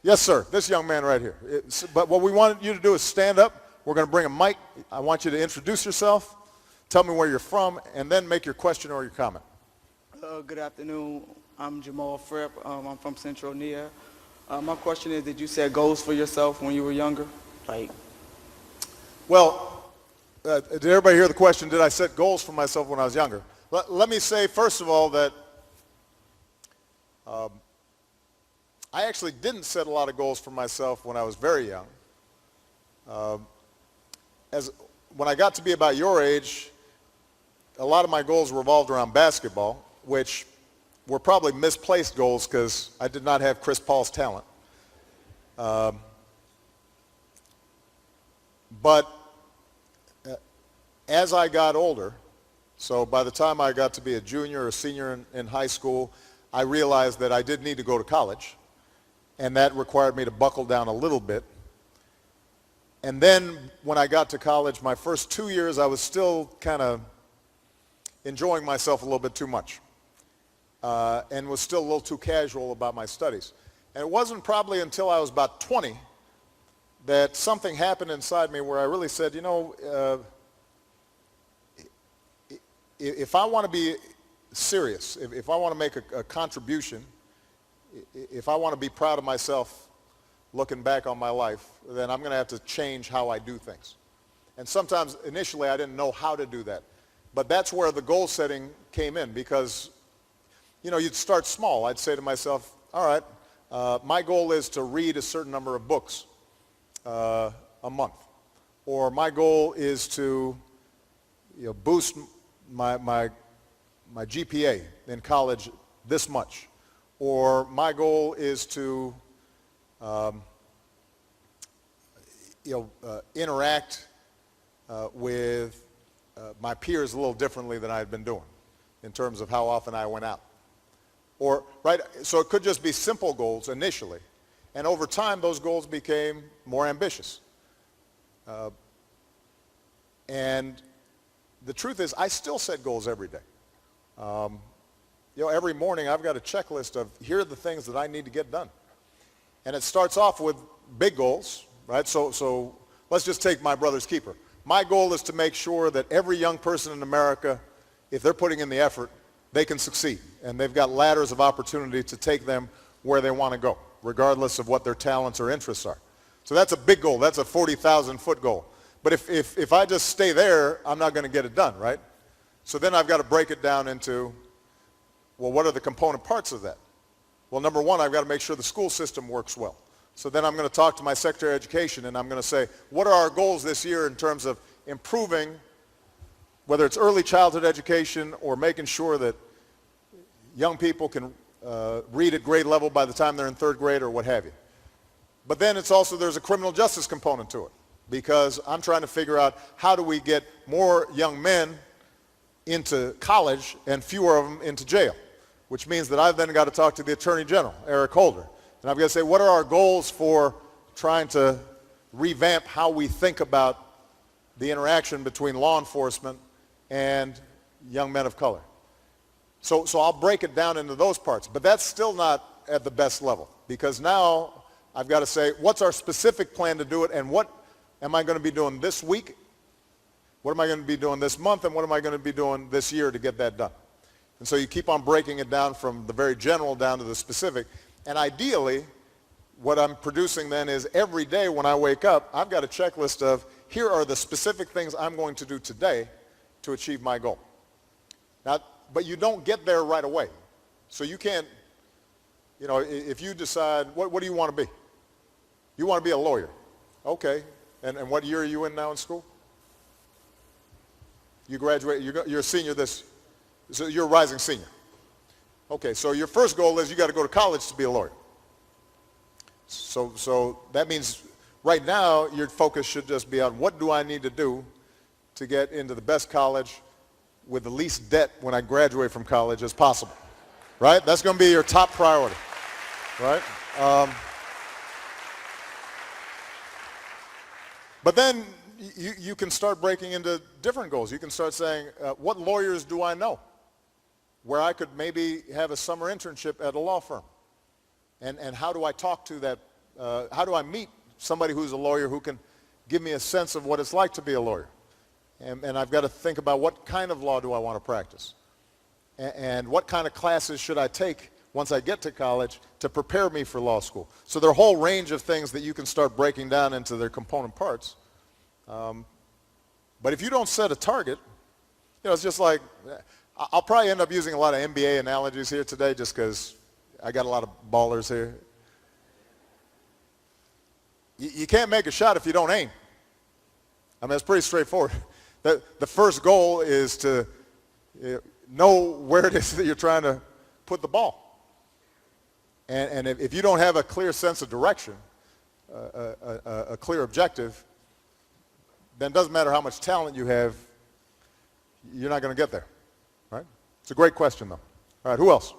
Yes, sir. This young man right here. But what we want you to do is stand up. We're going to bring a mic. I want you to introduce yourself, tell me where you're from, and then make your question or your comment. Good afternoon. I'm Jamal. I'm from CentroNía. My question is, did you set goals for yourself when you were younger? Well, did everybody hear the question, did I set goals for myself when I was younger? Let me say, first of all, that I actually didn't set a lot of goals for myself when I was very young. When I got to be about your age, a lot of my goals revolved around basketball, which were probably misplaced goals because I did not have Chris Paul's talent. But as I got older, so by the time I got to be a junior or senior in high school, I realized that I did need to go to college, and that required me to buckle down a little bit. And then when I got to college, my first 2 years, I was still kind of enjoying myself a little bit too much and was still a little too casual about my studies. And it wasn't probably until I was about 20 that something happened inside me where I really said, you know, if I want to be serious, if I want to make a contribution, if I want to be proud of myself looking back on my life, then I'm going to have to change how I do things. And sometimes initially I didn't know how to do that. But that's where the goal setting came in because, you know, you'd start small. I'd say to myself, all right, my goal is to read a certain number of books a month. Or my goal is to, you know, boost my GPA in college this much. Or my goal is to interact with my peers a little differently than I had been doing in terms of how often I went out. Or, right, so it could just be simple goals initially. And over time, those goals became more ambitious. And the truth is, I still set goals every day. You know, every morning I've got a checklist of here are the things that I need to get done. And it starts off with big goals, right? So let's just take my brother's keeper. My goal is to make sure that every young person in America, if they're putting in the effort, they can succeed. And they've got ladders of opportunity to take them where they want to go, regardless of what their talents or interests are. So that's a big goal. That's a 40,000-foot goal. But if I just stay there, I'm not going to get it done, right? So then I've got to break it down into, well, what are the component parts of that? Well, number one, I've got to make sure the school system works well. So then I'm going to talk to my Secretary of Education and I'm going to say, what are our goals this year in terms of improving, whether it's early childhood education or making sure that young people can read at grade level by the time they're in third grade or what have you. But then it's also, there's a criminal justice component to it because I'm trying to figure out how do we get more young men into college and fewer of them into jail, which means that I've then got to talk to the Attorney General, Eric Holder, and I've got to say, what are our goals for trying to revamp how we think about the interaction between law enforcement and young men of color? So I'll break it down into those parts, but that's still not at the best level because now I've got to say, what's our specific plan to do it and what am I going to be doing this week? What am I going to be doing this month and what am I going to be doing this year to get that done? And so you keep on breaking it down from the very general down to the specific. And ideally, what I'm producing then is every day when I wake up, I've got a checklist of here are the specific things I'm going to do today to achieve my goal. Now, but you don't get there right away. So you can't, you know, if you decide, what do you want to be? You want to be a lawyer. Okay. And what year are you in now in school? You graduate, you're a senior so you're a rising senior. Okay, so your first goal is you got to go to college to be a lawyer. So that means right now your focus should just be on what do I need to do to get into the best college with the least debt when I graduate from college as possible, right? That's going to be your top priority, right? But then you can start breaking into different goals. You can start saying, what lawyers do I know where I could maybe have a summer internship at a law firm? And how do I talk to How do I meet somebody who's a lawyer who can give me a sense of what it's like to be a lawyer? And I've got to think about what kind of law do I want to practice? And what kind of classes should I take once I get to college to prepare me for law school? So there are a whole range of things that you can start breaking down into their component parts. But if you don't set a target, it's just like, I'll probably end up using a lot of NBA analogies here today just because I got a lot of ballers here. You can't make a shot if you don't aim. I mean, it's pretty straightforward. The first goal is to know where it is that you're trying to put the ball. And if you don't have a clear sense of direction, a clear objective, then it doesn't matter how much talent you have, you're not going to get there, right? It's a great question, though. All right, who else?